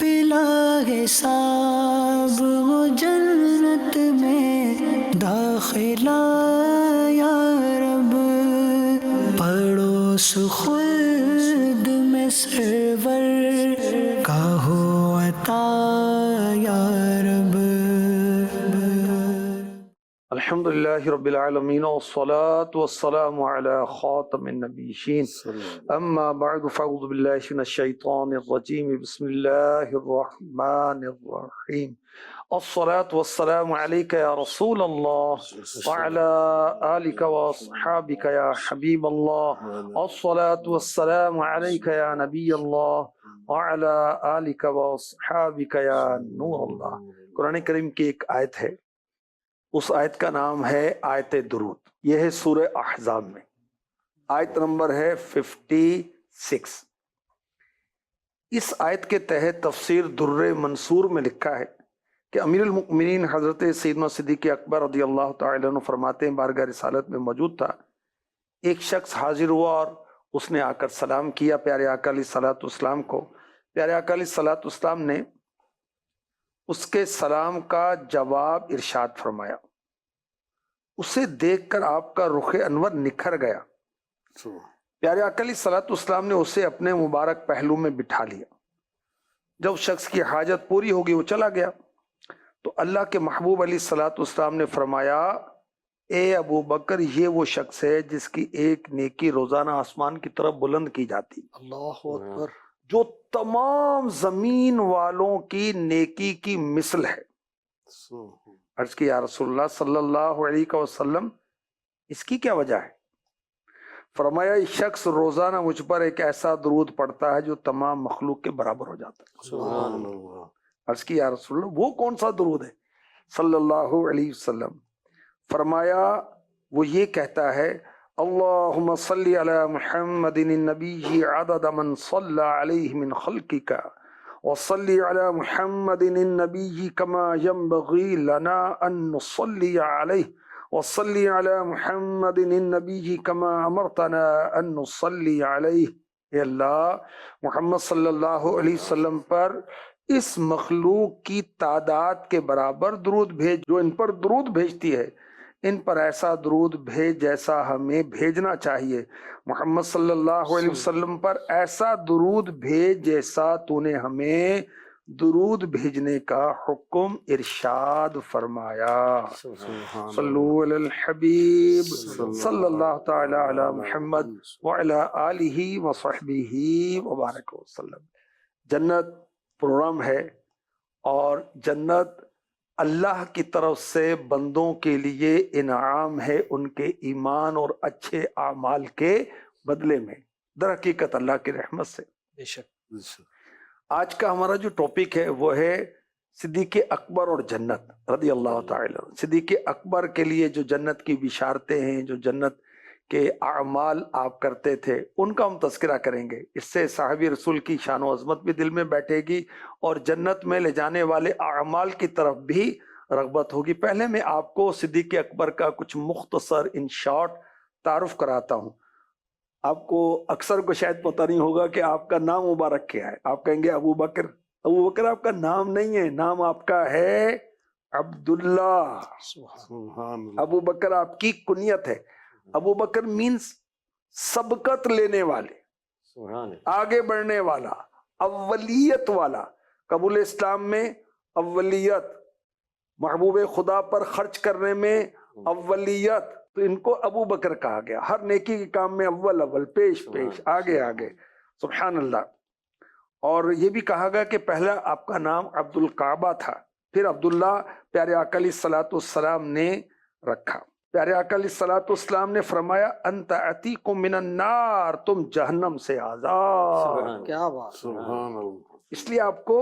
بلا حساب وہ جنت میں داخلہ یا رب، پڑوس خلد میں سرور کا ہو عطا یا رب۔ الحمد للہ رب العالمین والصلاة والسلام علی خاتم النبیین، اما بعد فاعوذ باللہ من الشیطان الرجیم، بسم اللہ الرحمن الرحیم۔ الصلاة والسلام علیک یا رسول اللہ وعلی آلک واصحابک یا حبیب اللہ، الصلاة والسلام علیک یا نبی اللہ وعلی آلک واصحابک یا نور اللہ۔ قرآن کریم کی ایک آیت ہے، اس آیت کا نام ہے آیت درود۔ یہ ہے سورہ احزاب میں، آیت نمبر ہے 56۔ اس آیت کے تحت تفسیر در منصور میں لکھا ہے کہ امیر المؤمنین حضرت سیدنا صدیق اکبر رضی اللہ تعالیٰ عنہ فرماتے ہیں، بارگاہ رسالت میں موجود تھا، ایک شخص حاضر ہوا اور اس نے آ کر سلام کیا پیارے آقا علیہ الصلوۃ والسلام کو۔ پیارے آقا علیہ الصلوۃ والسلام نے اس کے سلام کا جواب ارشاد فرمایا۔ اسے دیکھ کر آپ کا رخ انور نکھر گیا۔ پیارے آقا علیہ الصلوۃ والسلام نے اسے اپنے مبارک پہلو میں بٹھا لیا۔ جب شخص کی حاجت پوری ہوگی وہ چلا گیا تو اللہ کے محبوب علیہ الصلوۃ والسلام نے فرمایا، اے ابو بکر، یہ وہ شخص ہے جس کی ایک نیکی روزانہ آسمان کی طرف بلند کی جاتی، اللہ اکبر، جو تمام زمین والوں کی نیکی کی مثل ہے۔ عرض کی یا رسول اللہ صلی اللہ علیہ وسلم، اس کی کیا وجہ ہے؟ فرمایا، یہ شخص روزانہ مجھ پر ایک ایسا درود پڑھتا ہے جو تمام مخلوق کے برابر ہو جاتا ہے۔ سبحان اللہ۔ عرض کی یا رسول اللہ، وہ کون سا درود ہے صلی اللہ علیہ وسلم؟ فرمایا، وہ یہ کہتا ہے، اللہم صلی علی محمد النبی عدد من صلی علیہ من خلقک، وصلی علی محمد النبی کما ينبغی لنا ان نصلی علیہ، وصلی علی محمد النبی کما امرتنا ان نصلی علیہ۔ اے اللہ، محمد صلی اللہ علیہ وسلم پر اس مخلوق کی تعداد کے برابر درود بھیج جو ان پر درود بھیجتی ہے، ان پر ایسا درود بھیج جیسا ہمیں بھیجنا چاہیے۔ محمد صلی اللہ علیہ وسلم پر ایسا درود بھیج جیسا تو نے ہمیں درود بھیجنے کا حکم ارشاد فرمایا۔ صلو علی الحبیب صلی اللہ تعالی علی محمد وعلی آلہ وصحبہ وبارک وسلم۔ جنت پروگرام ہے اور جنت اللہ کی طرف سے بندوں کے لیے انعام ہے ان کے ایمان اور اچھے اعمال کے بدلے میں، در حقیقت اللہ کی رحمت سے۔ بے شک۔ آج کا ہمارا جو ٹاپک ہے وہ ہے صدیق اکبر اور جنت رضی اللہ تعالی عنہ۔ صدیق اکبر کے لیے جو جنت کی بشارتیں ہیں، جو جنت کے اعمال آپ کرتے تھے، ان کا ہم تذکرہ کریں گے۔ اس سے صحابی رسول کی شان و عظمت بھی دل میں بیٹھے گی اور جنت میں لے جانے والے اعمال کی طرف بھی رغبت ہوگی۔ پہلے میں آپ کو صدیق اکبر کا کچھ مختصر ان شارٹ تعارف کراتا ہوں۔ آپ کو اکثر کو شاید پتہ نہیں ہوگا کہ آپ کا نام مبارک کیا ہے۔ آپ کہیں گے ابو بکر۔ ابو بکر آپ کا نام نہیں ہے، نام آپ کا ہے عبداللہ۔ سبحان اللہ۔ ابو بکر آپ کی کنیت ہے۔ ابو بکر مینز سبقت لینے والے، سبحان آگے بڑھنے والا، اولیت والا۔ قبول اسلام میں اولیت، محبوب خدا پر خرچ کرنے میں اولیت، تو ان کو ابو بکر کہا گیا۔ ہر نیکی کے کام میں اول اول، پیش پیش، آگے آگے، سبحان اللہ۔ اور یہ بھی کہا گیا کہ پہلا آپ کا نام عبد الکعبہ تھا، پھر عبداللہ پیارے آقا علیہ الصلوۃ والسلام نے رکھا۔ پیارے آقا علیہ الصلوۃ والسلام نے فرمایا، انت عتیق من النار، تم جہنم سے آزاد۔ کیا بات، سبحان اللہ۔ اس لیے آپ کو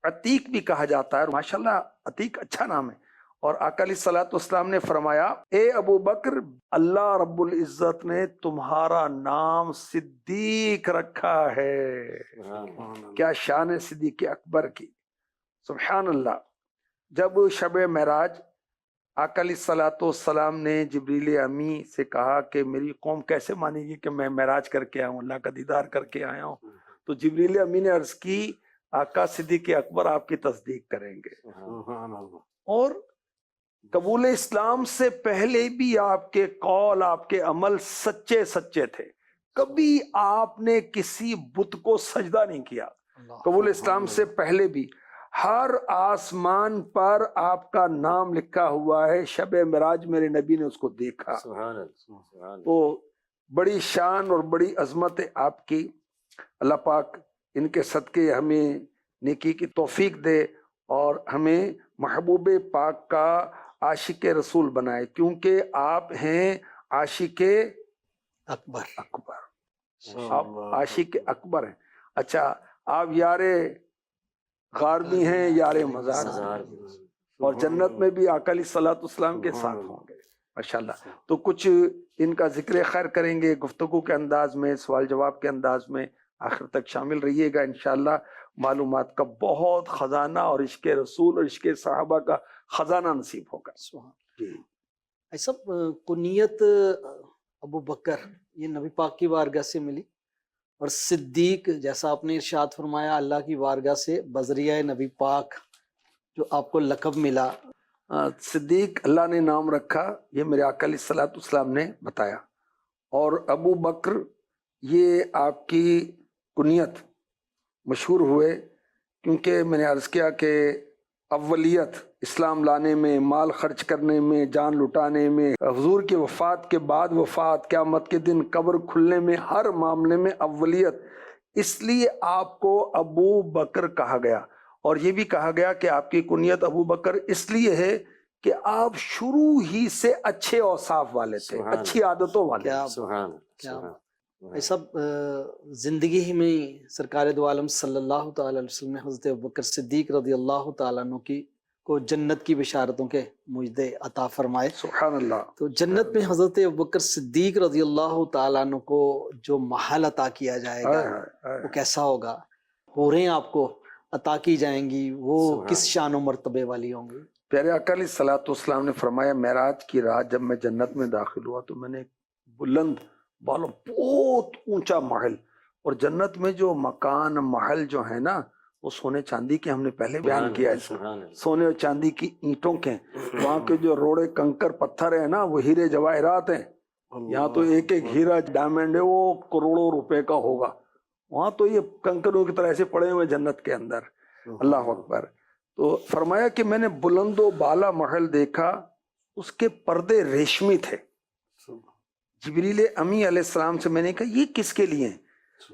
عتیق بھی کہا جاتا ہے، ماشاءاللہ عتیق اچھا نام ہے۔ اور آقا علیہ الصلوۃ والسلام نے فرمایا، اے ابو بکر، اللہ رب العزت نے تمہارا نام صدیق رکھا ہے۔ کیا شان ہے صدیق اکبر کی، سبحان اللہ۔ جب شب معراج آقا علیہ الصلوۃ والسلام نے جبریل امی سے کہا کہ میری قوم کیسے مانے گی کہ میں معراج کر کے آیا ہوں، اللہ کا دیدار کر کے آیا ہوں، تو جبریل امی نے عرض کی، آقا صدیق اکبر آپ کی تصدیق کریں گے، سبحان اللہ. اور قبول اسلام سے پہلے بھی آپ کے قول آپ کے عمل سچے سچے تھے، کبھی آپ نے کسی بت کو سجدہ نہیں کیا. قبول اسلام سے پہلے بھی ہر آسمان پر آپ کا نام لکھا ہوا ہے، شب معراج میرے نبی نے اس کو دیکھا. سبحان اللہ. تو بڑی شان اور بڑی عظمت ہے آپ کی. اللہ پاک ان کے صدقے ہمیں نیکی کی توفیق دے اور ہمیں محبوب پاک کا عاشق رسول بنائے، کیونکہ آپ ہیں عاشق اکبر. آپ عاشق اکبر ہیں. اچھا، آپ یار غار بھی ہیں، یار مزار بھی ہیں، اور جنت میں بھی آقا علیہ الصلوۃ والسلام کے ساتھ ہوں گے ماشاءاللہ. تو کچھ ان کا ذکر خیر کریں گے گفتگو کے انداز میں، سوال جواب کے انداز میں. آخر تک شامل رہیے گا انشاءاللہ. معلومات کا بہت خزانہ اور عشق رسول اور عشق صحابہ کا خزانہ نصیب ہوگا. جی ایسا کنیت ابو بکر یہ نبی پاک کی بارگاہ سے ملی، اور صدیق جیسا آپ نے ارشاد فرمایا اللہ کی بارگاہ سے بذریعہ نبی پاک جو آپ کو لقب ملا. صدیق اللہ نے نام رکھا، یہ میرے آقا علیہ الصلوۃ والسلام نے بتایا. اور ابو بکر یہ آپ کی کنیت مشہور ہوئے کیونکہ میں نے عرض کیا کہ اولیت اسلام لانے میں، مال خرچ کرنے میں، جان لٹانے میں، حضور کی وفات کے بعد وفات، قیامت کے دن قبر کھلنے میں، ہر معاملے میں اولیت. اس لیے آپ کو ابو بکر کہا گیا. اور یہ بھی کہا گیا کہ آپ کی کنیت ابو بکر اس لیے ہے کہ آپ شروع ہی سے اچھے اوصاف والے تھے، اچھی عادتوں والے. کیا ایسا زندگی ہی میں سرکار دو عالم صلی اللہ تعالی علیہ وسلم نے حضرت ابوبکر صدیق رضی اللہ تعالیٰ عنہ کو جنت کی بشارتوں کے مجدے عطا فرمائے. سبحان اللہ. تو جنت میں حضرت ابوبکر صدیق رضی اللہ تعالیٰ عنہ کو جو محل عطا کیا جائے گا وہ کیسا ہوگا؟ حوریں آپ کو عطا کی جائیں گی، وہ کس شان و مرتبے والی ہوں گی؟ پیارے آقا علیہ الصلوۃ والسلام نے فرمایا معراج کی رات جب میں جنت میں داخل ہوا تو میں نے بلند بالوں بہت اونچا محل، اور جنت میں جو مکان محل جو ہے نا وہ سونے چاندی کے، ہم نے پہلے بیان کیا ہے، سونے اور چاندی کی اینٹوں کے. وہاں کے جو روڑے کنکر پتھر ہیں نا وہ ہیرے جواہرات ہیں. یہاں تو ایک ایک ہیرا ڈائمنڈ ہے وہ کروڑوں روپے کا ہوگا، وہاں تو یہ کنکروں کی طرح ایسے پڑے ہوئے جنت کے اندر. اللہ اکبر. تو فرمایا کہ میں نے بلند و بالا محل دیکھا، اس کے پردے ریشمی تھے. جبریل امی علیہ السلام سے میں نے کہا یہ کس کے لیے ہیں؟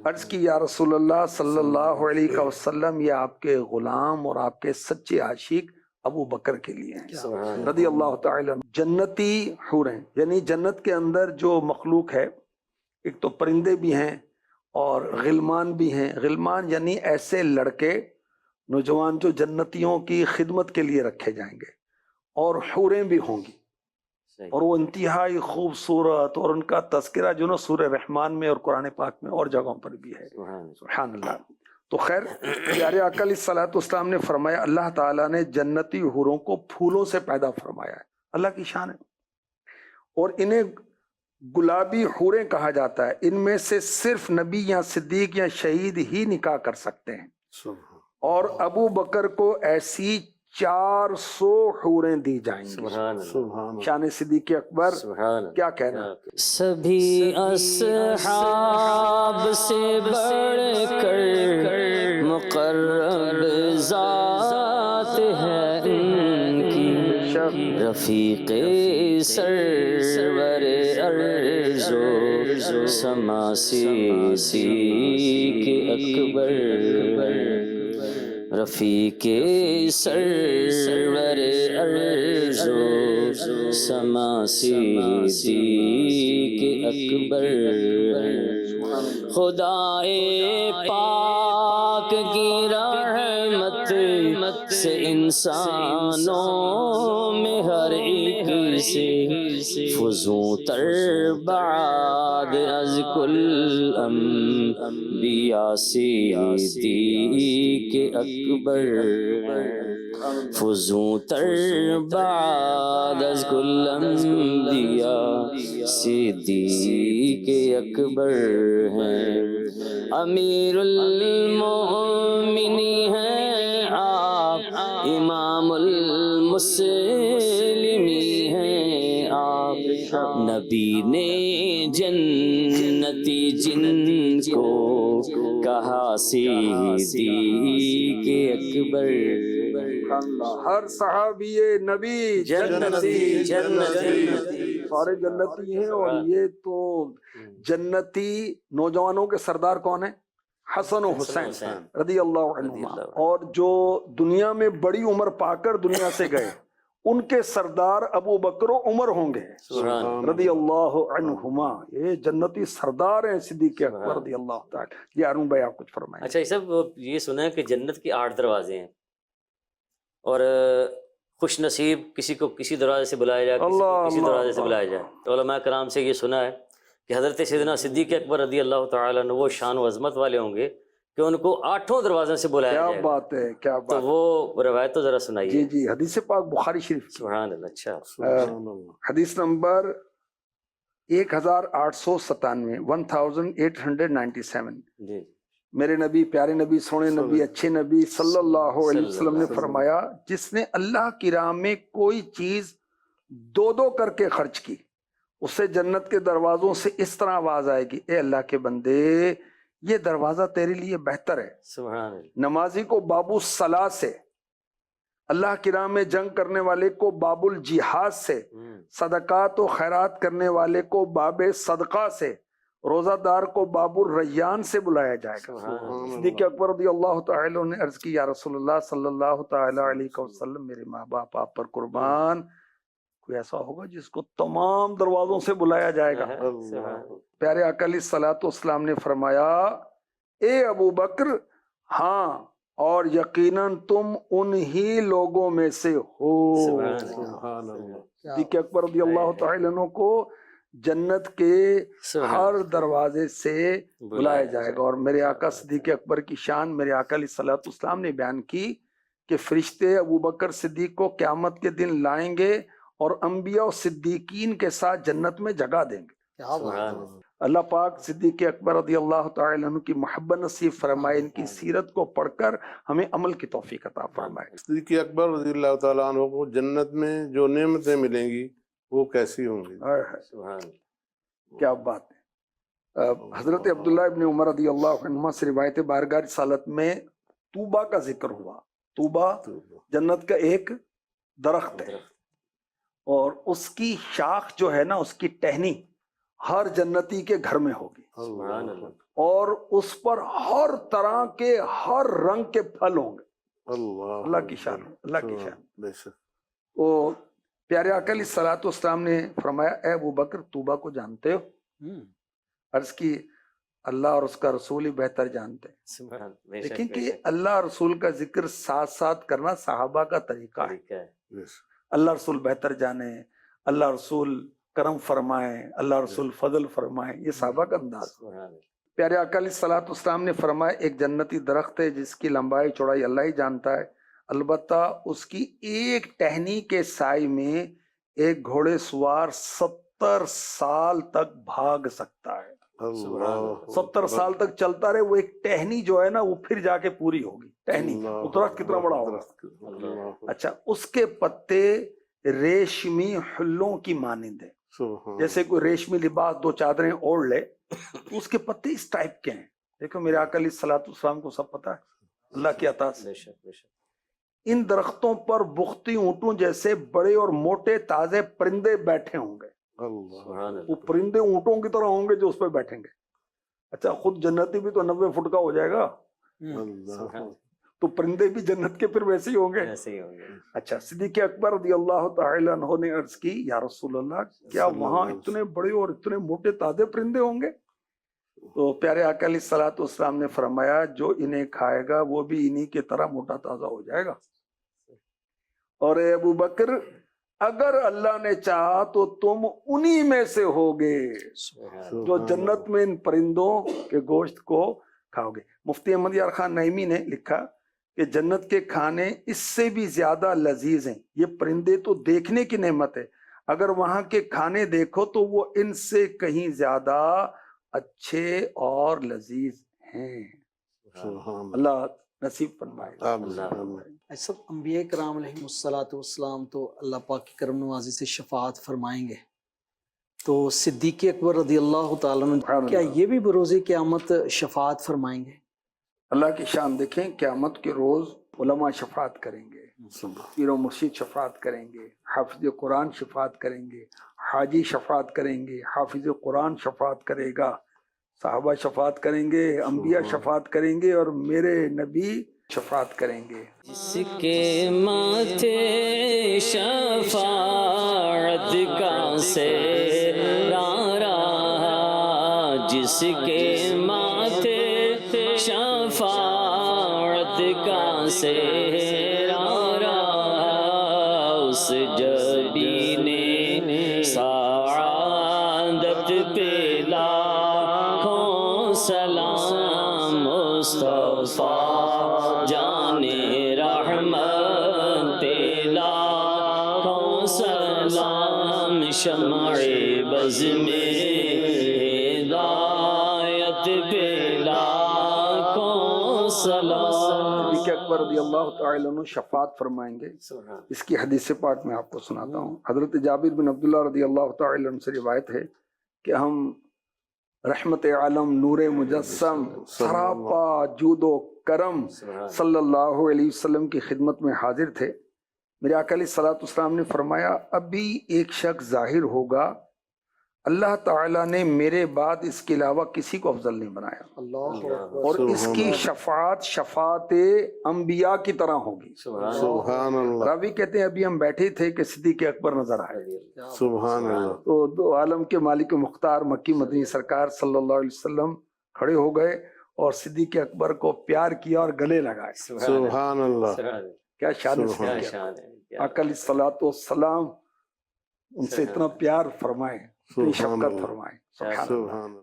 عرض کی یا رسول اللہ صلی اللہ علیہ وسلم یہ آپ کے غلام اور آپ کے سچے عاشق ابو بکر کے لیے ہیں رضی اللہ تعالی عنہ. جنتی حور ہیں، یعنی جنت کے اندر جو مخلوق ہے، ایک تو پرندے بھی ہیں اور غلمان بھی ہیں. غلمان یعنی ایسے لڑکے نوجوان جو جنتیوں کی خدمت کے لیے رکھے جائیں گے، اور حوریں بھی ہوں گی، اور وہ انتہائی خوبصورت، اور ان کا تذکرہ جو نا سورہ رحمان میں اور قرآن پاک میں اور جگہوں پر بھی ہے. سبحان اللہ. تو خیر پیارے آقا علیہ الصلوۃ والسلام نے فرمایا اللہ تعالیٰ نے جنتی حوروں کو پھولوں سے پیدا فرمایا ہے، اللہ کی شان ہے، اور انہیں گلابی حوریں کہا جاتا ہے. ان میں سے صرف نبی یا صدیق یا شہید ہی نکاح کر سکتے ہیں، اور ابو بکر کو ایسی 400 حوریں دی جائیں گی. شان صدیق اکبر کیا کہنا. سبھی اصحاب سے بڑھ کر مقرب ذات ہے ان کی، رفیق سرور ارض و سما صدیق اکبر، رفیق سرور ارض و سما صدیق اکبر، خدائے پاک کی رحمت سے انسانوں میں ہر ایک سے فزوں تر بعد از کل انبیاء صدیق اکبر فزوں تر بعد از کل انبیاء صدیق اکبر ہیں امیر المومنین ہیں آپ امام المسلمین ہیں آپ نبی نے جنتی جن کو کہا صدیق اکبر ہر صحابی نبی جنتی جنتی سارے جنتی ہیں. اور یہ تو جنتی نوجوانوں کے سردار کون ہیں؟ حسن و حسین رضی اللہ عنہما. اور جو دنیا میں بڑی عمر پا کر دنیا سے گئے ان کے سردار ابو بکر و عمر ہوں گے رضی اللہ عنہما. یہ جنتی سردار ہیں صدیق اکبر رضی اللہ تعالی. یہ ارون بھائی آپ کچھ فرمائیں. اچھا یہ سب یہ سنا ہے کہ جنت کے 8 دروازے ہیں اور خوش نصیب کسی کو کسی دروازے سے بلایا جائے، کسی کو کسی دروازے سے بلایا جائے. علماء کرام سے یہ سنا ہے کہ حضرت سیدنا صدیق اکبر رضی اللہ تعالیٰ عنہ وہ شان و عظمت والے ہوں گے کہ ان کو 8 دروازوں سے بلایا جائے. کیا بات ہے، کیا بات. تو وہ روایت تو ذرا سنائیے. جی جی، حدیث پاک بخاری شریف کی. سبحان اللہ. اچھا حدیث نمبر 1897 1897. جی میرے نبی، پیارے نبی، سونے نبی، اچھے نبی صلی اللہ علیہ وسلم نے فرمایا جس نے اللہ کی راہ میں کوئی چیز 2 کر کے خرچ کی اسے جنت کے دروازوں سے اس طرح آواز آئے گی، اے اللہ کے بندے یہ دروازہ تیرے لیے بہتر ہے. سبحان اللہ. نمازی کو باب الصلاۃ سے، اللہ کی راہ میں جنگ کرنے والے کو باب الجہاد سے، صدقات و خیرات کرنے والے کو باب صدقہ سے، روزہ دار کو باب الریان سے بلایا جائے گا. صدیق اکبر رضی اللہ تعالی نے عرض کی، یا رسول اللہ صلی اللہ تعالی علیہ وسلم میرے ماں باپ آپ پر قربان، کوئی ایسا ہوگا جس کو تمام دروازوں سے بلایا جائے گا؟ پیارے آقا علیہ الصلوۃ والسلام نے فرمایا، اے ابو بکر ہاں، اور یقیناً تم انہی لوگوں میں سے ہو. صدیق اکبر رضی اللہ تعالی عنہ کو جنت کے ہر دروازے سے بلایا جائے گا. اور میرے آقا صدیق اکبر کی شان میرے آقا علیہ الصلوۃ والسلام نے بیان کی کہ فرشتے ابو بکر صدیق کو قیامت کے دن لائیں گے اور انبیاء و صدیقین کے ساتھ جنت میں جگہ دیں گے. اللہ پاک صدیق اکبر رضی اللہ تعالی عنہ کی محبت نصیب فرمائے، ان کی سیرت کو پڑھ کر ہمیں عمل کی توفیق عطا فرمائے. صدیق اکبر رضی اللہ تعالیٰ عنہ کو جنت میں جو نعمتیں ملیں گی وہ کیسی ہوں گی؟ کیا بات ہے. حضرت عبداللہ ابن عمر رضی اللہ عنہما سے روایت بارگاہ رسالت میں طوبہ کا ذکر ہوا. طوبہ جنت کا ایک درخت ہے اور اس کی شاخ جو ہے نا، اس کی ٹہنی ہر جنتی کے گھر میں ہوگی اور اس پر ہر طرح کے ہر رنگ کے پھل ہوں گے. اللہ کی شان، اللہ کی شان. وہ پیارے آقا علیہ الصلوۃ والسلام نے فرمایا، اے ابو بکر طوبہ کو جانتے ہو؟ عرض کی اللہ اور اس کا رسول ہی بہتر جانتے ہیں. لیکن کہ اللہ رسول کا ذکر ساتھ ساتھ کرنا صحابہ کا طریقہ ہے. اللہ رسول بہتر جانے، اللہ رسول کرم فرمائیں، اللہ رسول فضل فرمائیں، یہ صحابہ کا انداز. پیارے آقا علیہ الصلوۃ والسلام نے فرمایا، ایک جنتی درخت ہے جس کی لمبائی چوڑائی اللہ ہی جانتا ہے، البتہ اس کی ایک ٹہنی کے سائے میں ایک گھوڑے سوار 70 سال تک بھاگ سکتا ہے. 70 سال تک چلتا رہے. وہ ایک ٹہنی جو ہے نا وہ پھر جا کے پوری ہوگی. ٹہنی وہ درخت کتنا بڑا ہوگا. اچھا، اس کے پتے ریشمی حلوں کی مانند ہیں. جیسے کوئی ریشمی لباس 2 چادریں اوڑھ لے تو اس کے پتے اس ٹائپ کے ہیں. دیکھو میرے آقا علیہ الصلوۃ والسلام کو سب پتا ہے اللہ کی عطا سے. ان درختوں پر بختی اونٹوں جیسے بڑے اور موٹے تازے پرندے بیٹھے ہوں گے. وہ پرندے اونٹوں کی طرح ہوں گے جو اس پہ بیٹھیں گے. اچھا، خود جنتی بھی تو 90 فٹ کا ہو جائے گا تو پرندے بھی جنت کے پھر ویسے ہی ہوں گے. اچھا، صدیق اکبر رضی اللہ تعالی عنہ نے عرض کی، یا رسول اللہ کیا وہاں اتنے بڑے اور اتنے موٹے تازے پرندے ہوں گے؟ تو پیارے آقا علیہ الصلوۃ والسلام نے فرمایا جو انہیں کھائے گا وہ بھی انہی کی طرح موٹا تازہ ہو جائے گا. اور اے ابو بکر اگر اللہ نے چاہا تو تم انہی میں سے ہوگے جو جنت میں ان پرندوں کے گوشت کو کھاؤ گے. مفتی احمد یار خان نعیمی نے لکھا کہ جنت کے کھانے اس سے بھی زیادہ لذیذ ہیں. یہ پرندے تو دیکھنے کی نعمت ہے، اگر وہاں کے کھانے دیکھو تو وہ ان سے کہیں زیادہ اچھے اور لذیذ ہیں. سبحان اللہ نصیب فرمائے. اللہ. ایسا انبیاء کرام علیہ الصلوۃ والسلام تو اللہ پاک کی کرم نوازی سے شفاعت فرمائیں گے، تو صدیق اکبر رضی اللہ تعالیٰ عنہ کیا یہ بھی بروز قیامت شفاعت فرمائیں گے؟ اللہ کی شان دیکھیں، قیامت کے روز علماء شفاعت کریں گے، پیر و مرشد شفاعت کریں گے، حافظ قرآن شفاعت کریں گے، حاجی شفاعت کریں گے، حافظ قرآن شفاعت کرے گا، صحابہ شفاعت کریں گے، انبیاء شفاعت کریں گے، اور میرے نبی شفاعت کریں گے. جس کے ماتھے شفاعت کا سیرا رہا، جس کے ماتھے شفاعت کا سیرا رہا، اس جبین سعادت پہ لاکھوں سلام. مصطفیٰ جانے رحمت پہ لاکھوں سلام. شمع بز میں ہدایت پہ لاکھوں سلام. صدیق اکبر رضی اللہ تعالی عنہ شفاعت فرمائیں گے. اس کی حدیث پاک میں آپ کو سناتا ہوں. حضرت جابر بن عبداللہ رضی اللہ تعالی عنہ سے روایت ہے کہ ہم رحمت عالم نور مجسم سراپا جود و کرم صلی اللہ علیہ وسلم کی خدمت میں حاضر تھے. میرے آقا علیہ الصلوۃ والسلام نے فرمایا ابھی ایک شخص ظاہر ہوگا، اللہ تعالیٰ نے میرے بعد اس کے علاوہ کسی کو افضل نہیں بنایا، اللہ اور اس کی شفاعت شفاعت انبیاء کی طرح ہوگی. سبحان اللہ. راوی کہتے ہیں ابھی ہم بیٹھے تھے کہ صدیق اکبر نظر آئے. سبحان اللہ. تو دو عالم کے مالک مختار مکی مدنی سرکار صلی اللہ علیہ وسلم کھڑے ہو گئے اور صدیق اکبر کو پیار کیا اور گلے لگائے. سبحان اللہ. کیا شان سبحان ہے. آقا علیہ الصلوۃ والسلام ان سے اتنا پیار فرمائے، اتنی شفقت فرمائے. سبحان اللہ. سبحان اللہ.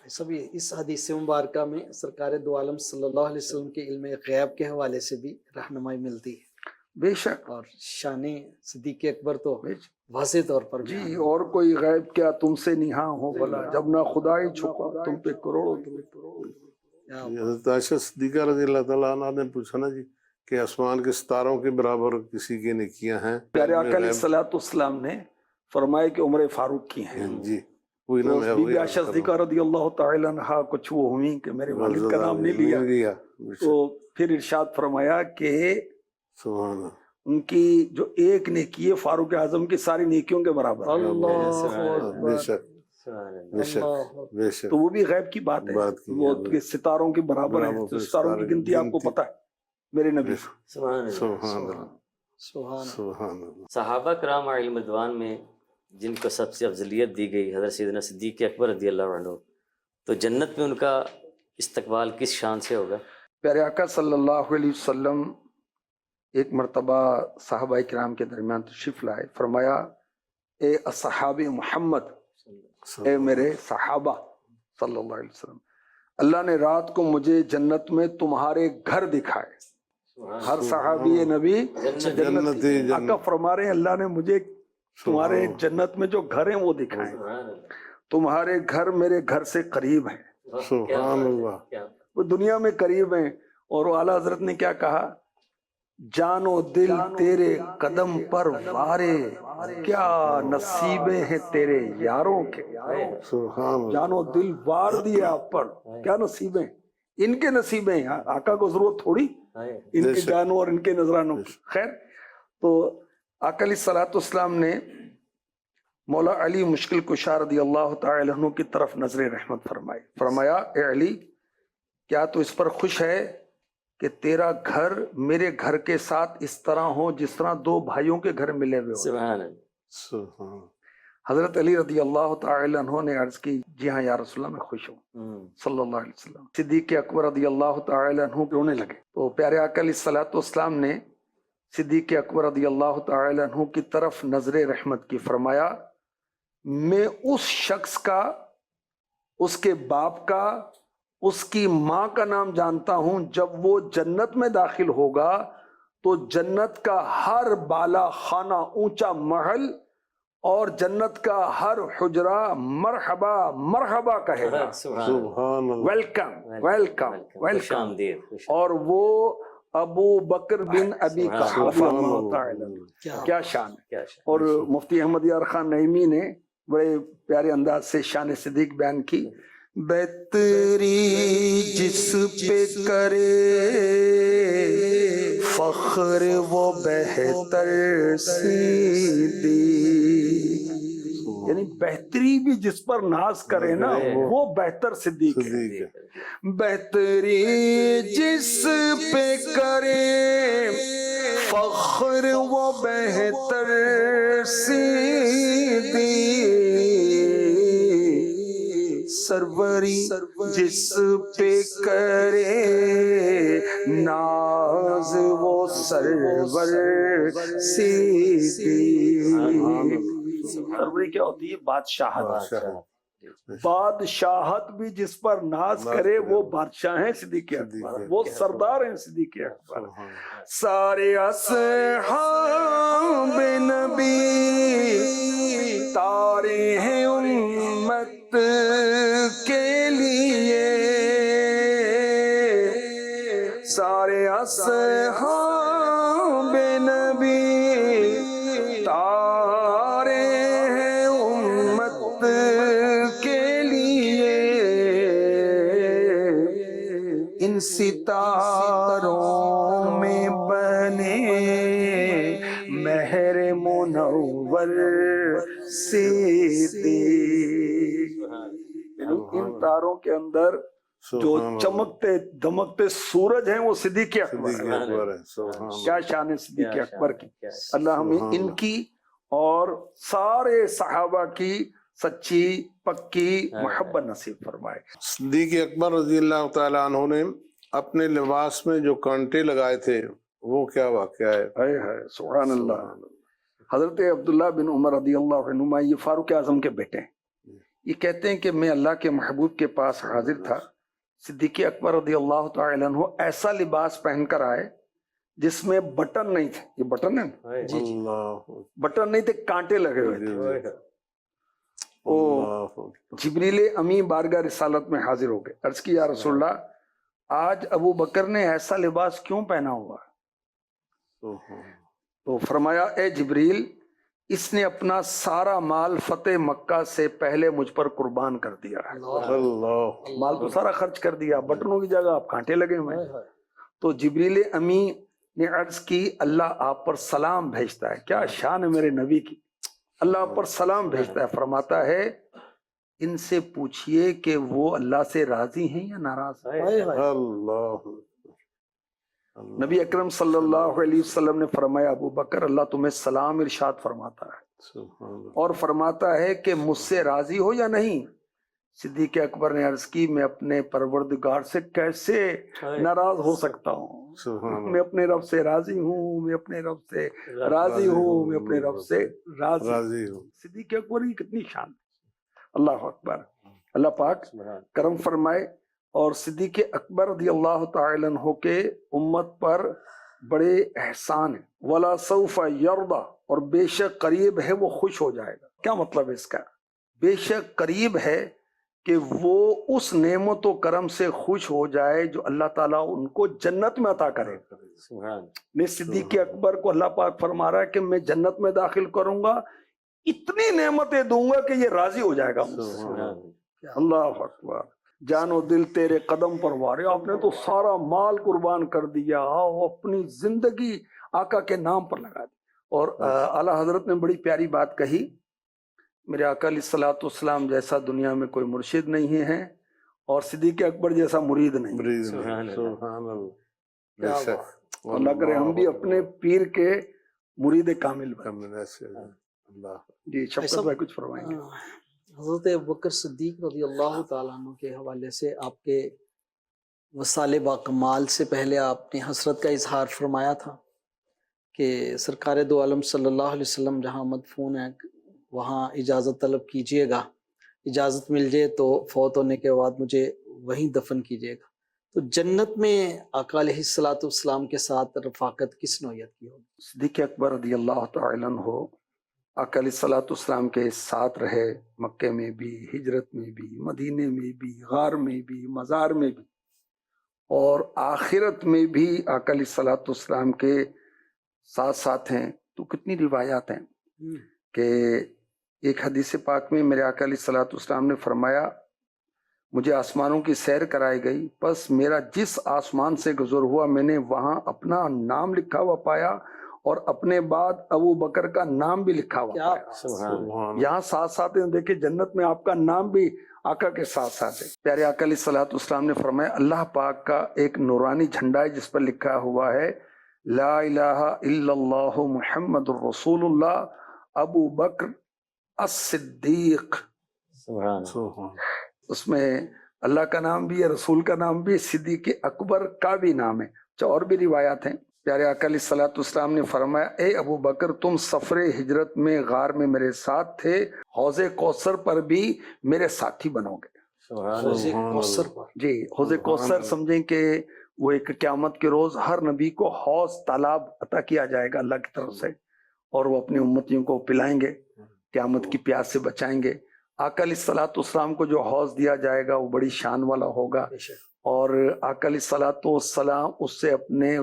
سب اس حدیث مبارکہ میں سرکار دو عالم صلی اللہ علیہ وسلم کے علم غیب کے حوالے سے بھی رہنمائی ملتی ہے، بے شک. اور شان صدیق اکبر تو واضح طور پر بیان جی ہے. اور کوئی غیب کیا تم سے نہاں ہو بھلا، جب نہ خدائی چھپا تم پہ کروڑوں. کیا یہ حضرت عائشہ صدیقہ رضی اللہ تعالیٰ عنہ نے پوچھا نا جی کہ آسمان کے ستاروں کے برابر کسی کی نیکیاں ہیں. پیارے آقا علیہ الصلوۃ والسلام نے فرمایا کہ عمر فاروق کی ہیں. جی وہی نام ہے. بی بی عائشہ صدیقہ رضی اللہ تعالی عنہا کچھ وہ ہوئی کہ میرے والد کا نام نہیں لیا، تو پھر ارشاد فرمایا کہ سبحان اللہ. ان کی جو ایک نیکی ہے فاروق اعظم کی ساری نیکیوں کے برابر ہے. اللہ بے شک بے شک بے شک. تو وہ بھی غیب کی بات ہے، بات کی وہ کہ ستاروں کے برابر ہے. تو ستاروں کی گنتی آپ کو پتہ ہے میرے نبی. سبحان اللہ. سبحان سبحان اللہ. صحابہ کرام علیہم رضوان میں جن کو سب سے افضلیت دی گئی حضرت سیدنا صدیق اکبر رضی اللہ عنہ، تو جنت میں ان کا استقبال کس شان سے ہوگا؟ پیارے آقا صلی اللہ علیہ وسلم ایک مرتبہ صحابہ کرام کے درمیان تشریف لائے. فرمایا اے اصحاب محمد، اے میرے صحابہ صلی اللہ علیہ وسلم، اللہ نے رات کو مجھے جنت میں تمہارے گھر دکھائے. ہر صحابی نبی جنتی آقا فرما رہے ہیں اللہ نے مجھے تمہارے جنت میں جو گھر ہیں وہ دکھائیں. تمہارے گھر میرے گھر سے قریب ہیں، سبحان اللہ. وہ دنیا میں قریب ہیں. اور وہ اعلیٰ حضرت نے کیا کہا، جان و دل تیرے قدم پر وارے، کیا نصیبیں ہیں تیرے یاروں کے. سبحان اللہ. جان و دل وار دیے آپ پر، کیا نصیبیں ان کے نصیبیں ہیں. آقا کو ضرورت تھوڑی ان کے جانوں اور ان کے نذرانوں کی. خیر، تو آقا علیہ الصلوۃ والسلام نے مولا علی مشکل کشا رضی اللہ تعالی عنہ کی طرف نظر رحمت فرمائی. فرمایا اے علی، کیا تو اس پر خوش ہے کہ تیرا گھر میرے گھر کے ساتھ اس طرح ہو جس طرح دو بھائیوں کے گھر ملے ہوئے ہو. سبحان اللہ. سبحان. حضرت علی رضی اللہ تعالی عنہ نے عرض کی جی ہاں یا رسول اللہ میں خوش ہوں صلی اللہ علیہ وسلم. صدیق اکبر رضی اللہ تعالی عنہ رونے لگے تو پیارے آقا علیہ الصلوۃ والسلام نے صدیق اکبر رضی اللہ تعالی عنہ کی طرف نظر رحمت کی. فرمایا میں اس شخص کا، اس کے باپ کا، اس کی ماں کا نام جانتا ہوں. جب وہ جنت میں داخل ہوگا تو جنت کا ہر بالا خانہ، اونچا محل اور جنت کا ہر حجرہ مرحبا مرحبا کہے گا. سبحان اللہ. Welcome welcome welcome. اور وہ ابو بکر بن ابی قحافہ. کیا شان ہے. اور مفتی احمد یار خان نعیمی نے بڑے پیارے انداز سے شان صدیق بیان کی. بہتری جس پہ کرے فخر وہ بہتر صدیق. یعنی بہتری بھی جس پر ناز کرے نا وہ بہتر صدیق ہے. بہتری جس پہ کرے فخر وہ بہتر صدیق. سروری جس پہ کرے ناز وہ سرور صدیق. سروری کیا ہوتی ہے؟ بادشاہت. بادشاہت بھی جس پر ناز کرے وہ بادشاہ ہیں صدیق اکبر، وہ سردار ہیں صدیق اکبر. سارے اصحاب نبی تارے ہیں امت کے لیے. سارے اصحاب نبی تارے ہیں امت کے لیے. ان ستاروں میں بنے مہر منور صدیق. ان تاروں کے اندر جو چمکتے دمکتے سورج ہیں وہ صدیق اکبر ہے. کیا شان ہے صدیق اکبر کی. اللہ ہمیں ان کی اور سارے صحابہ کی سچی پکی محبت نصیب فرمائے. صدیق اکبر رضی اللہ تعالیٰ عنہ نے اپنے لباس میں جو کانٹے لگائے تھے وہ کیا واقعہ ہے؟ سبحان اللہ. حضرت عبداللہ بن عمر رضی اللہ عنہما یہ فاروق اعظم کے بیٹے ہیں. یہ کہتے ہیں کہ میں اللہ کے محبوب کے پاس حاضر تھا. صدیق اکبر رضی اللہ تعالی عنہ ایسا لباس پہن کر آئے جس میں بٹن نہیں تھے. یہ بٹن ہے نا؟ بٹن نہیں تھے، کانٹے لگے ہوئے تھے. جبریل امی بارگاہ رسالت میں حاضر ہو گئے. عرض کی یا رسول اللہ آج ابو بکر نے ایسا لباس کیوں پہنا ہوا؟ تو فرمایا اے جبریل اس نے اپنا سارا مال فتح مکہ سے پہلے مجھ پر قربان کر دیا ہے. مال تو سارا خرچ کر دیا، بٹنوں کی جگہ آپ کانٹے لگے ہوئے ہیں. تو جبریل امی نے عرض کی اللہ آپ پر سلام بھیجتا ہے. کیا شان ہے میرے نبی کی. اللہ آپ پر سلام بھیجتا ہے. فرماتا ہے ان سے پوچھئے کہ وہ اللہ سے راضی ہیں یا ناراض ہیں. نبی اکرم صلی اللہ علیہ وسلم نے فرمایا ابو بکر اللہ تمہیں سلام ارشاد فرماتا ہے اور فرماتا ہے کہ مجھ سے راضی ہو یا نہیں. صدیق اکبر نے عرض کی میں اپنے پروردگار سے کیسے ناراض ہو سکتا ہوں. میں اپنے رب سے راضی ہوں، میں اپنے رب سے راضی ہوں، میں اپنے رب سے راضی ہوں. صدیق اکبر کی کتنی شان. اللہ اکبر. اللہ پاک کرم فرمائے. اور صدیق اکبر رضی اللہ تعالی عنہ کے امت پر بڑے احسان ہیں. وَلَا سَوْفَ يَرْضَى اور بے شک قریب ہے وہ خوش ہو جائے گا. کیا مطلب ہے اس کا؟ بے شک قریب ہے کہ وہ اس نعمت و کرم سے خوش ہو جائے جو اللہ تعالیٰ ان کو جنت میں عطا کرے. میں صدیق اکبر کو اللہ پاک فرما رہا ہے کہ میں جنت میں داخل کروں گا، اتنی نعمتیں دوں گا کہ یہ راضی ہو جائے گا. اللہ اکبر. جان و دل تیرے قدم پر وارے. آپ نے تو سارا مال قربان کر دیا، اپنی زندگی آقا کے نام پر لگا دی. اور اعلیٰ حضرت نے بڑی پیاری بات کہی. میرے آقا علیہ الصلوۃ والسلام جیسا دنیا میں کوئی مرشد نہیں ہے اور صدیق اکبر جیسا مرید نہیں. سبحان اللہ. اللہ کرے ہم بھی اپنے پیر کے مرید کامل بنیں. اللہ جی شفقت بھائی کچھ فرمائیں گے؟ حضرت ابوبکر صدیق رضی اللہ تعالیٰ عنہ کے حوالے سے آپ کے وصال باکمال سے پہلے آپ نے حسرت کا اظہار فرمایا تھا کہ سرکار دو عالم صلی اللہ علیہ وسلم جہاں مدفون ہے وہاں اجازت طلب کیجئے گا، اجازت مل جائے تو فوت ہونے کے بعد مجھے وہیں دفن کیجئے گا۔ تو جنت میں آقا علیہ الصلوۃ والسلام کے ساتھ رفاقت کس نوعیت کی ہوگی؟ صدیق اکبر رضی اللہ تعالیٰ عنہ آقا علیہ الصلوۃ والسلام کے ساتھ رہے، مکے میں بھی، ہجرت میں بھی، مدینے میں بھی، غار میں بھی، مزار میں بھی، اور آخرت میں بھی آقا علیہ الصلوۃ والسلام کے ساتھ ساتھ ہیں۔ تو کتنی روایات ہیں کہ ایک حدیث پاک میں میرے آقا علیہ الصلوۃ والسلام نے فرمایا مجھے آسمانوں کی سیر کرائی گئی، بس میرا جس آسمان سے گزر ہوا میں نے وہاں اپنا نام لکھا ہوا پایا اور اپنے بعد ابو بکر کا نام بھی لکھا ہوا پایا۔ سبحان یہاں ساتھ ساتھ ہیں، دیکھیں جنت میں آپ کا نام بھی آقا کے ساتھ ساتھ ہے۔ پیارے آقا علیہ الصلوۃ والسلام نے فرمایا اللہ پاک کا ایک نورانی جھنڈا ہے جس پر لکھا ہوا ہے لا الہ الا اللہ محمد الرسول اللہ ابو بکر الصدیق۔ سبحان سبحان اس میں اللہ کا نام بھی ہے، رسول کا نام بھی ہے، صدیق اکبر کا بھی نام ہے۔ اور بھی روایات ہیں۔ پیارے آقا علیہ الصلوۃ والسلام نے فرمایا اے ابو بکر تم سفر ہجرت میں غار میں میرے ساتھ تھے، حوض کوثر پر بھی میرے ساتھی بنو گے۔ سبحان حوض سبحان کوثر اللہ۔ پر جی حوض کوثر سمجھیں کہ وہ ایک قیامت کے روز ہر نبی کو حوض تالاب عطا کیا جائے گا اللہ کی طرف سے، اور وہ اپنی امتیوں کو پلائیں گے، قیامت کی پیاس سے بچائیں گے۔ آقا علیہ الصلوۃ والسلام کو جو حوض دیا جائے گا وہ بڑی شان والا ہوگا، اور آقا علیہ الصلوۃ والسلام اس سے اپنے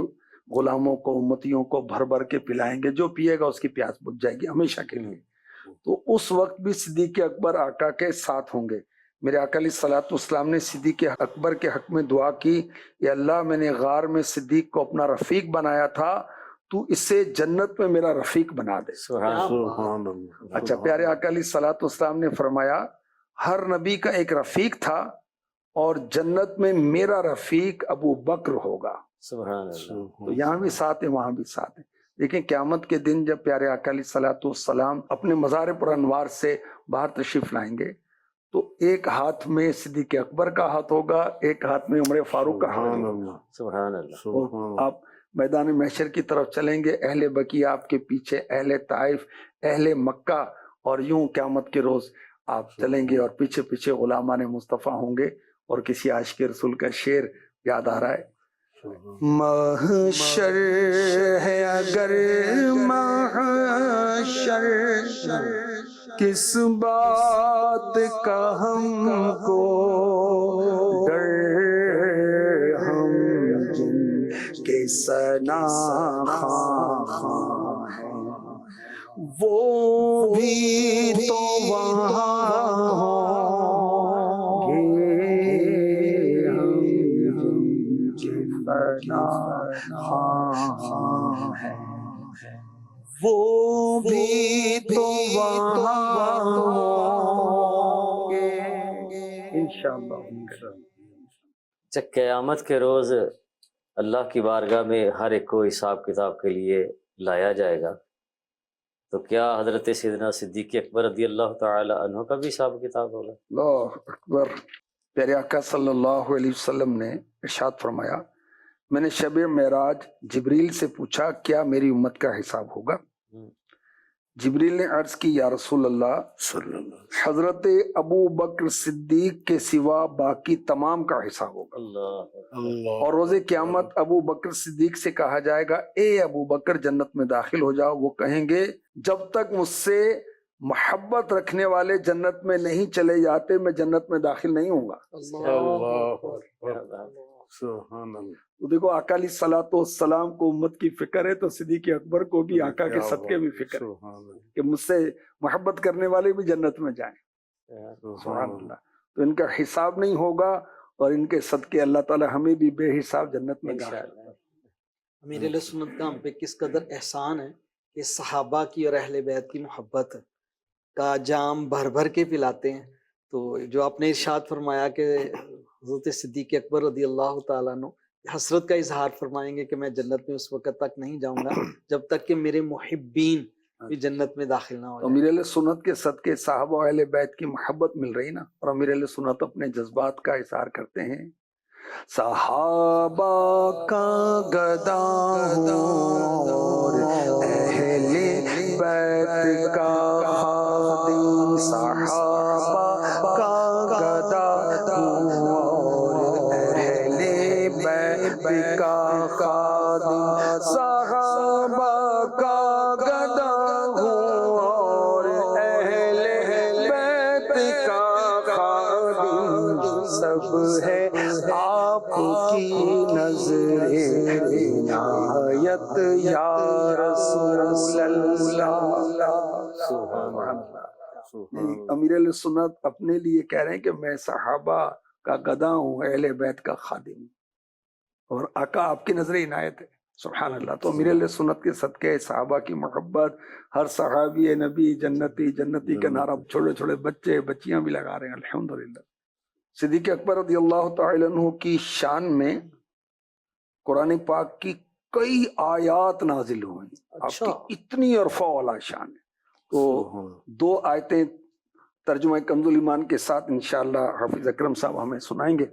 غلاموں کو امتیوں کو بھر بھر کے پلائیں گے، جو پیے گا اس کی پیاس بجھ جائے گی ہمیشہ کے لیے۔ تو اس وقت بھی صدیق اکبر آقا کے ساتھ ہوں گے۔ میرے آقا علیہ الصلوۃ والسلام نے صدیق اکبر کے حق میں دعا کی کہ اللہ میں نے غار میں صدیق کو اپنا رفیق بنایا تھا، تو اسے جنت میں میرا رفیق بنا دے۔ سبحان سبحان اللہ۔ اچھا پیارے آقا علیہ الصلوۃ والسلام نے فرمایا ہر نبی کا ایک رفیق تھا اور جنت میں میرا رفیق ابو بکر ہوگا۔ سبحان اللہ۔ تو یہاں بھی ساتھ ہیں وہاں بھی ساتھ ہیں۔ لیکن قیامت کے دن جب پیارے آقا علیہ الصلوۃ والسلام اپنے مزار پر انوار سے باہر تشریف لائیں گے تو ایک ہاتھ میں صدیق اکبر کا ہاتھ ہوگا، ایک ہاتھ میں عمر فاروق کا ہاتھ سبحان ہوگا۔ اللہ۔ سبحان اللہ۔ سبحان اللہ۔ آپ میدان محشر کی طرف چلیں گے، اہل بقیہ آپ کے پیچھے، اہل طائف، اہل مکہ، اور یوں قیامت کے روز آپ چلیں گے اور پیچھے پیچھے غلامان مصطفیٰ ہوں گے۔ اور کسی عاشق رسول کا شعر یاد آ رہا ہے، محشر ہے اگر محشر کس بات کا ہم کو ڈر، ہم جن کے ثنا خواں ہیں وہ بھی تو وہاں ہوں گے، ہم جن کے ثنا خواں ہیں وہ بھی تو وہاں ہوں گے انشاءاللہ۔ اچھا قیامت کے روز اللہ کی بارگاہ میں ہر ایک کو حساب کتاب کے لیے لایا جائے گا، تو کیا حضرت سیدنا صدیق اکبر رضی اللہ تعالی عنہ کا بھی حساب کتاب ہوگا؟ اللہ اکبر۔ پیارے آقا صلی اللہ علیہ وسلم نے ارشاد فرمایا میں نے شب معراج جبریل سے پوچھا کیا میری امت کا حساب ہوگا؟ جبریل نے عرض کی یا رسول اللہ صلی اللہ حضرت ابو بکر صدیق کے سوا باقی تمام کا حساب ہوگا، اللہ اللہ۔ اور روز قیامت ابو بکر صدیق سے کہا جائے گا اے ابو بکر جنت میں داخل ہو جاؤ۔ وہ کہیں گے جب تک مجھ سے محبت رکھنے والے جنت میں نہیں چلے جاتے میں جنت میں داخل نہیں ہوں گا۔ اللہ اکبر۔ سبحان اللہ۔ تو دیکھو آقا علیہ الصلوۃ والسلام کو امت کی فکر ہے تو صدیق اکبر کو بھی آقا کے صدقے بھی فکر ہے سبحان اللہ۔ کہ مجھ سے محبت کرنے والے بھی جنت میں جائیں۔ سبحان اللہ۔ تو ان کا حساب نہیں ہوگا اور ان کے صدقے اللہ تعالی ہمیں بھی بے حساب جنت میں داخل انشاءاللہ۔ امیر علیہ سنت کا ہم پہ کس قدر احسان ہے کہ صحابہ کی اور اہل بیت کی محبت کا جام بھر بھر کے پلاتے ہیں۔ تو جو آپ نے ارشاد فرمایا کہ حضرت صدیق اکبر رضی اللہ تعالیٰ عنہ حسرت کا اظہار فرمائیں گے کہ میں جنت میں اس وقت تک نہیں جاؤں گا جب تک کہ میرے محبین بھی جنت میں داخل نہ ہو تو جائے۔ امیر اہل سنت کے صدقے صحابہ و اہل بیت کی محبت مل رہی نا، اور امیر اہل سنت اپنے جذبات کا اظہار کرتے ہیں، صحابہ کا گدا ہوں اور اہل بیت کا خادم، صحابہ کا گدا ہوں اور اہل بیت کا خادم، صحابہ کا گدا ہوں اور اہل بیت کا خادم، سب ہے آپ کی نظر عنایت یا رسول اللہ۔ امیر علیہ سنت اپنے لیے کہہ رہے ہیں کہ میں صحابہ کا گدا ہوں، اہل بیت کا خادم ہوں، اور آقا آپ کی نظر عنایت ہے، سبحان اللہ۔ تو امیر علیہ سنت کے صدقے صحابہ کی محبت، ہر صحابی نبی جنتی جنتی کا نعرہ چھوٹے چھوٹے بچے بچیاں بھی لگا رہے ہیں، الحمدللہ۔ صدیق اکبر رضی اللہ تعالی عنہ کی شان میں قرآن پاک کی کئی آیات نازل ہوئیں، آپ کی اتنی عرفہ والا شان ہے۔ تو دو آیتیں ترجمہ کنز الایمان کے ساتھ انشاءاللہ حافظ اکرم صاحب ہمیں سنائیں گے،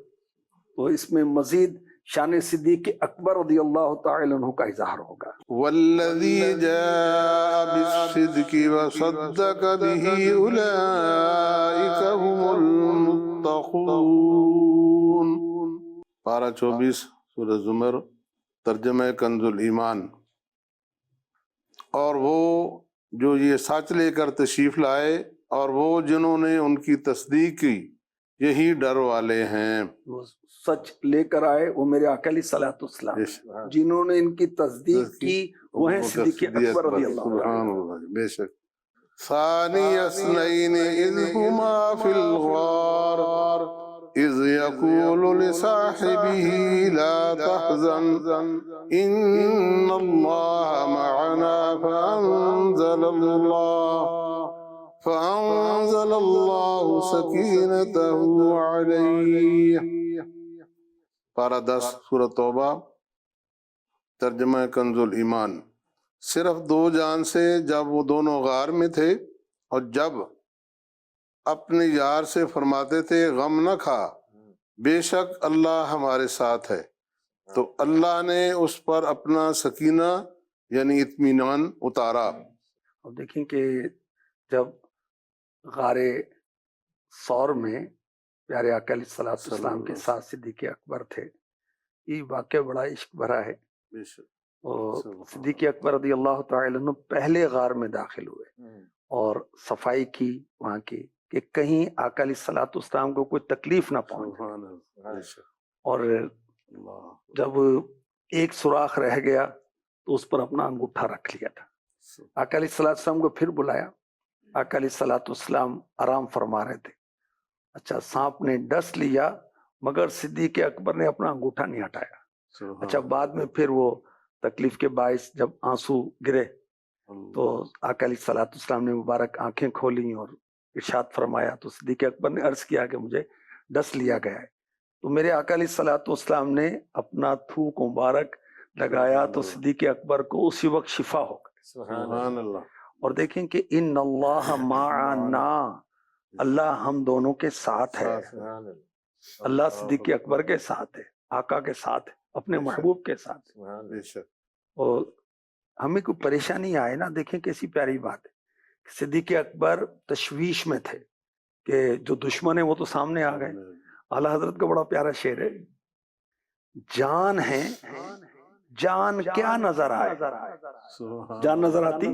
تو اس میں مزید شان صدیق اکبر رضی اللہ تعالی عنہ کا اظہار ہوگا۔ والذی جاء بالصدق وصدق به اولئک هم المتقون۔ پارہ 24 سورہ زمر، ترجمہ کنز الایمان۔ اور وہ جو یہ سچ لے کر تشریف لائے اور وہ جنہوں نے ان کی تصدیق کی، یہی ڈر والے ہیں۔ وہ سچ لے کر آئے وہ میرے آقا علیہ الصلوۃ والسلام، جنہوں نے ان کی تصدیق کی وہ ہیں صدیق اکبر رضی اللہ عنہ۔ سبحان اللہ، بے شک۔ ثانی اثنین اذ ہما فی الغار اذ یقول لصاحبہ لا تحزن ان اللہ معنا فأنزل اللہ سکینتہ علیہ۔ پارہ 10 سورہ توبہ، ترجمہ کنز الایمان۔ صرف 2 جان سے جب وہ دونوں غار میں تھے، اور جب اپنے یار سے فرماتے تھے غم نہ کھا، بے شک اللہ ہمارے ساتھ ہے، تو اللہ نے اس پر اپنا سکینہ یعنی اطمینان اتارا۔ اب دیکھیں کہ جب غار ثور میں پیارے آقا علیہ الصلوۃ والسلام کے ساتھ صدیق اکبر تھے، یہ واقعہ بڑا عشق بھرا ہے۔ بے شک۔ اور صدیق اکبر رضی اللہ تعالی عنہ پہلے غار میں داخل ہوئے اور صفائی کی وہاں کی کہ کہیں آقا علیہ الصلوۃ والسلام کو کوئی تکلیف نہ پہنچے، سبحان اللہ، بے شک۔ اور اللہ، جب ایک سوراخ رہ گیا تو اس پر اپنا انگوٹھا رکھ لیا تھا۔ آقا علیہ الصلوۃ والسلام کو پھر بلایا، آقا علیہ الصلوۃ والسلام آرام فرما رہے تھے، اچھا سانپ نے ڈس لیا مگر صدیق اکبر نے اپنا انگوٹھا نہیں ہٹایا۔ سبحان اچھا بعد میں پھر وہ تکلیف کے باعث جب آنسو گرے اللہ۔ تو آقا علیہ الصلوۃ والسلام نے مبارک آنکھیں کھولیں اور ارشاد فرمایا، تو صدیق اکبر نے عرض کیا کہ مجھے ڈس لیا گیا ہے، تو میرے آقا علیہ الصلوۃ والسلام نے اپنا تھوک مبارک لگایا تو صدیق اکبر کو اسی وقت شفا ہو گئی۔ سبحان اللہ۔ اور دیکھیں کہ ان اللہ معنا، اللہ ہم دونوں کے ساتھ ہے، اللہ صدیق اکبر کے ساتھ ہے، آقا کے ساتھ ہے، اپنے محبوب کے ساتھ ہے۔ بے شک۔ اور ہمیں کوئی پریشانی آئے نا، دیکھیں کیسی پیاری بات ہے، صدیق اکبر تشویش میں تھے کہ جو دشمن ہے وہ تو سامنے آ گئے۔ اعلیٰ حضرت کا بڑا پیارا شعر ہے، جان ہے جان کیا نظر آئے، جان نظر آتی؟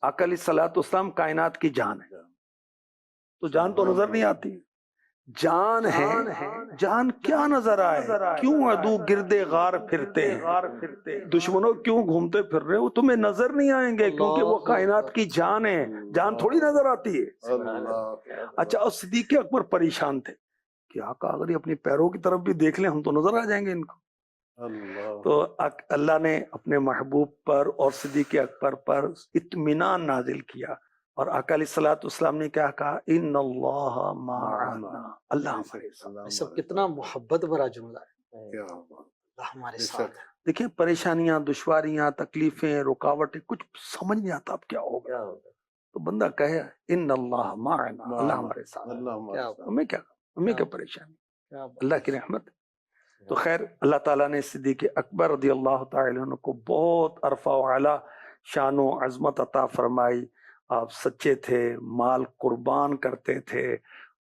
آقا علیہ الصلوۃ والسلام کائنات کی جان ہے، تو جان تو نظر نہیں آتی، جان ہے جان کیا نظر آئے، کیوں عدو گردے غار پھرتے ہیں، دشمنوں کیوں گھومتے پھر رہے ہو، تمہیں نظر نہیں آئیں گے کیونکہ وہ کائنات کی جان ہے، جان تھوڑی نظر آتی ہے۔ اچھا اور صدیق اکبر پریشان تھے کہ آقا اگر یہ اپنی پیروں کی طرف بھی دیکھ لیں ہم تو نظر آ جائیں گے ان کو۔ تو اللہ نے اپنے محبوب پر اور صدیق اکبر پر اطمینان نازل کیا، اور آقا علیہ الصلوۃ والسلام نے کیا کہا، ان اللہ معنا، اللہ ہمارے ساتھ۔ سب کتنا محبت بھرا جملہ ہے، کیا اللہ ہمارے بے ساتھ شک۔ ہے۔ دیکھیں پریشانیاں، دشواریاں، تکلیفیں، رکاوٹیں، کچھ سمجھ نہیں آتا اب کیا ہوگا، کیا ہوگا؟ تو بندہ کہے ان اللہ معنا، اللہ ہمارے ساتھ ہے۔ اللہ ہمارے کیا ساتھ۔ ہمیں کیا کیا پریشانی، کیا بات اللہ کی رحمت۔ تو خیر اللہ تعالیٰ نے صدیق اکبر رضی اللہ تعالی عنہ کو بہت عرفہ و اعلیٰ شان و عظمت عطا فرمائی۔ آپ سچے تھے، مال قربان کرتے تھے،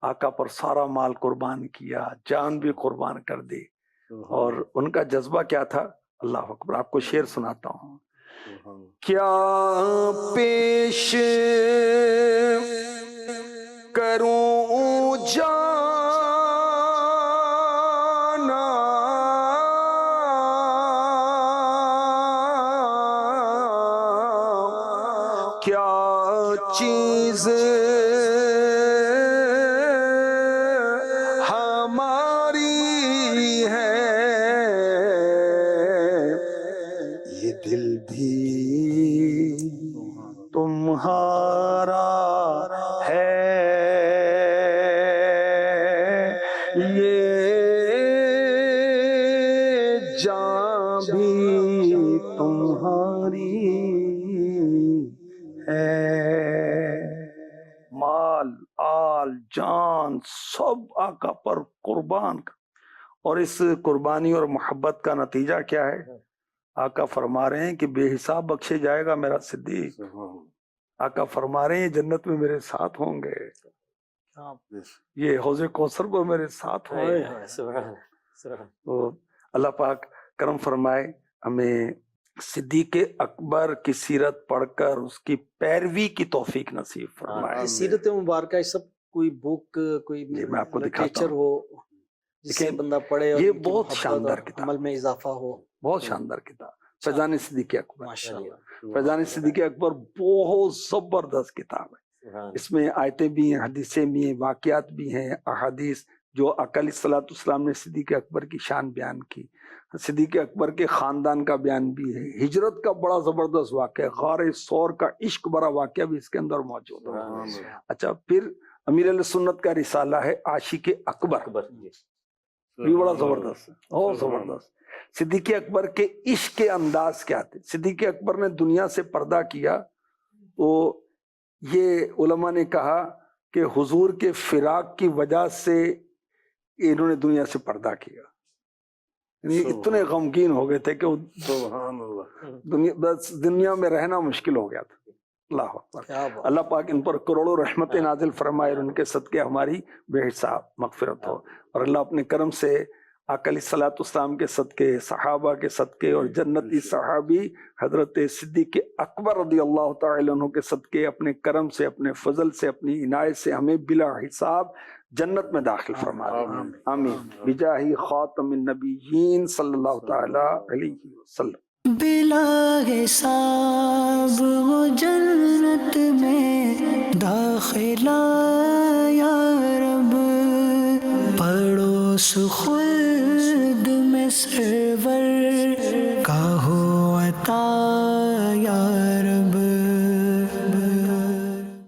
آقا پر سارا مال قربان کیا، جان بھی قربان کر دی۔ اور ان کا جذبہ کیا تھا، اللہ اکبر، آپ کو شعر سناتا ہوں۔ کیا پیش کروں جانا، کیا چیز ہماری ہے، یہ دل بھی تمہارا ہے، یہ جان بھی تمہاری ہے۔ مال، آل، جان سب آقا پر قربان کر، اور اس قربانی اور محبت کا نتیجہ کیا ہے؟ آقا فرما رہے ہیں کہ بے حساب بخشے جائے گا میرا صدیق۔ آقا فرما رہے ہیں جنت میں میرے ساتھ ہوں گے، یہ حوض کوثر کو میرے ساتھ ہوں گے۔ سبحان سبحان۔ تو اللہ پاک کرم فرمائے، ہمیں صدیق اکبر کی سیرت پڑھ کر اس کی پیروی کی توفیق نصیب فرمائے۔ یہ سیرت مبارکہ یہ سب کوئی بک، کوئی جی میں آپ کو دکھاتا لٹریچر ہوں، ہو جس سے دیکھیں، بندہ پڑھے اور یہ ان کی بہت محبت شاندار اور کتاب، عمل میں اضافہ ہو۔ بہت شاندار کتاب، فیضان صدیق اکبر۔ ماشاءاللہ۔ فیضان صدیق اکبر بہت زبردست کتاب ہے، سبحان اس میں آیتیں بھی ہیں، حدیثیں بھی ہیں، واقعات بھی ہیں، احادیث جو آقا علیہ الصلوۃ والسلام نے صدیق اکبر کی شان بیان کی، صدیق اکبر کے خاندان کا بیان بھی ہے، ہجرت کا بڑا زبردست واقعہ، غار ثور کا عشق بڑا واقعہ بھی اس کے اندر موجود ہے۔ اچھا، پھر امیر علیہ سنت کا رسالہ ہے عاشق اکبر، اکبر، بھی بڑا زبردست ہے، بہت زبردست۔ صدیق اکبر کے عشق کے انداز کیا تھے؟ صدیق اکبر نے دنیا سے پردہ کیا تو یہ علماء نے کہا کہ حضور کے فراق کی وجہ سے انہوں نے دنیا سے پردہ کیا، یعنی اتنے غمگین ہو گئے تھے کہ سبحان اللہ۔ دنیا میں رہنا مشکل ہو گیا تھا۔ اللہ اکبر۔ کیا بات۔ اللہ پاک ان پر کروڑوں رحمتیں نازل فرمائے اور ان کے صدقے ہماری بے حساب مغفرت ہو، اور اللہ اپنے کرم سے آقا علیہ الصلوۃ والسلام کے صدقے، صحابہ کے صدقے اور جنتی صحابی حضرت صدیق اکبر رضی اللہ تعالی عنہ کے صدقے اپنے کرم سے، اپنے فضل سے، اپنی عنایت سے ہمیں بلا حساب جنت میں داخل فرما دے، آمین بجاہ خاتم النبیین صلی اللہ تعالی علیہ وسلم۔ بلا حساب وہ جنت میں داخلہ یا رب، پڑھو سخن